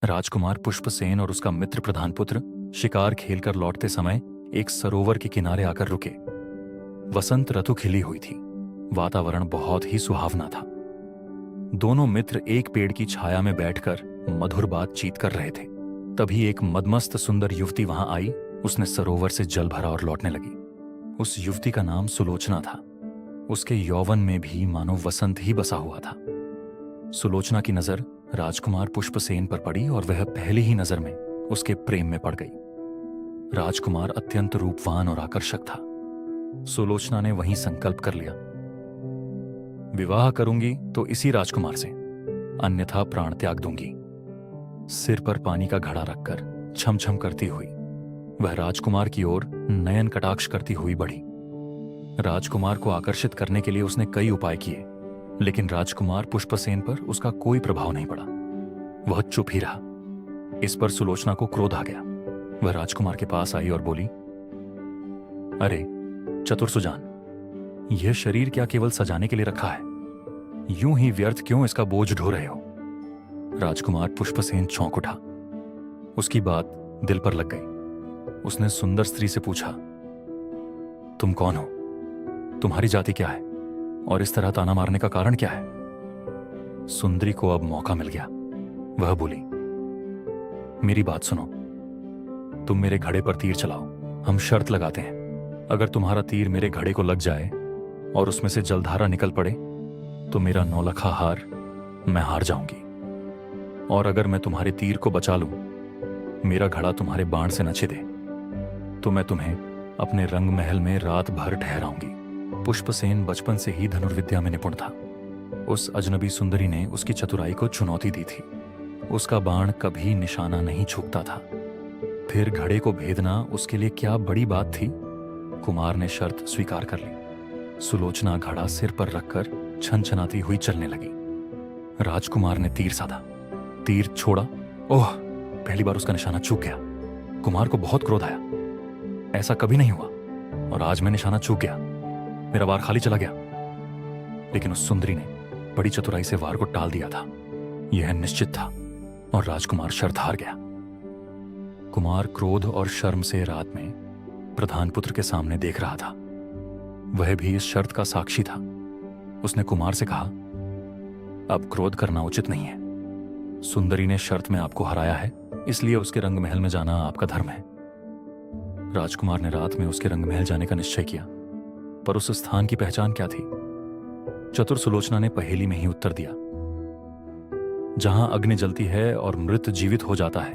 राजकुमार पुष्पसेन और उसका मित्र प्रधानपुत्र शिकार खेलकर लौटते समय एक सरोवर के किनारे आकर रुके। वसंत ऋतु खिली हुई थी। वातावरण बहुत ही सुहावना था। दोनों मित्र एक पेड़ की छाया में बैठकर मधुर बातचीत कर रहे थे। तभी एक मदमस्त सुंदर युवती वहां आई। उसने सरोवर से जल भरा और लौटने लगी। उस युवती का नाम सुलोचना था। उसके यौवन में भी मानो वसंत ही बसा हुआ था। सुलोचना की नजर राजकुमार पुष्पसेन पर पड़ी और वह पहली ही नजर में उसके प्रेम में पड़ गई। राजकुमार अत्यंत रूपवान और आकर्षक था। सुलोचना ने वहीं संकल्प कर लिया, विवाह करूंगी तो इसी राजकुमार से, अन्यथा प्राण त्याग दूंगी। सिर पर पानी का घड़ा रखकर छमछम करती हुई वह राजकुमार की ओर नयन कटाक्ष करती हुई बढ़ी। राजकुमार को आकर्षित करने के लिए उसने कई उपाय किए, लेकिन राजकुमार पुष्पसेन पर उसका कोई प्रभाव नहीं पड़ा। वह चुप ही रहा। इस पर सुलोचना को क्रोध आ गया। वह राजकुमार के पास आई और बोली, अरे चतुर सुजान, यह शरीर क्या केवल सजाने के लिए रखा है? यूं ही व्यर्थ क्यों इसका बोझ ढो रहे हो? राजकुमार पुष्पसेन चौंक उठा। उसकी बात दिल पर लग गई। उसने सुंदर स्त्री से पूछा, तुम कौन हो? तुम्हारी जाति क्या है? और इस तरह ताना मारने का कारण क्या है? सुंदरी को अब मौका मिल गया। वह बोली, मेरी बात सुनो। तुम मेरे घड़े पर तीर चलाओ। हम शर्त लगाते हैं, अगर तुम्हारा तीर मेरे घड़े को लग जाए और उसमें से जलधारा निकल पड़े तो मेरा नौलखा हार मैं हार जाऊंगी, और अगर मैं तुम्हारे तीर को बचा लूं, मेरा घड़ा तुम्हारे बाण से न छिदे, तो मैं तुम्हें अपने रंग महल में रात भर ठहराऊंगी। पुष्पसेन बचपन से ही धनुर्विद्या में निपुण था। उस अजनबी सुंदरी ने उसकी चतुराई को चुनौती दी थी। उसका बाण कभी निशाना नहीं चूकता था। फिर घड़े को भेदना उसके लिए क्या बड़ी बात थी? कुमार ने शर्त स्वीकार कर ली। सुलोचना घड़ा सिर पर रखकर छनछनाती हुई चलने लगी। राजकुमार ने तीर साधा। तीर छोड़ा। ओह! पहली बार उसका निशाना चूक गया। कुमार को बहुत क्रोध आया। ऐसा कभी नहीं हुआ, और आज मैं निशाना चूक गया। मेरा वार खाली चला गया। लेकिन उस सुंदरी ने बड़ी चतुराई से वार को टाल दिया था। यह निश्चित था, और राजकुमार शर्त हार गया। कुमार क्रोध और शर्म से रात में प्रधान पुत्र के सामने देख रहा था। वह भी इस शर्त का साक्षी था। उसने कुमार से कहा, अब क्रोध करना उचित नहीं है। सुंदरी ने शर्त में आपको हराया है, इसलिए उसके रंग महल में जाना आपका धर्म है। राजकुमार ने रात में उसके रंग महल जाने का निश्चय किया, पर उस स्थान की पहचान क्या थी? चतुर सुलोचना ने पहेली में ही उत्तर दिया, जहां अग्नि जलती है और मृत जीवित हो जाता है,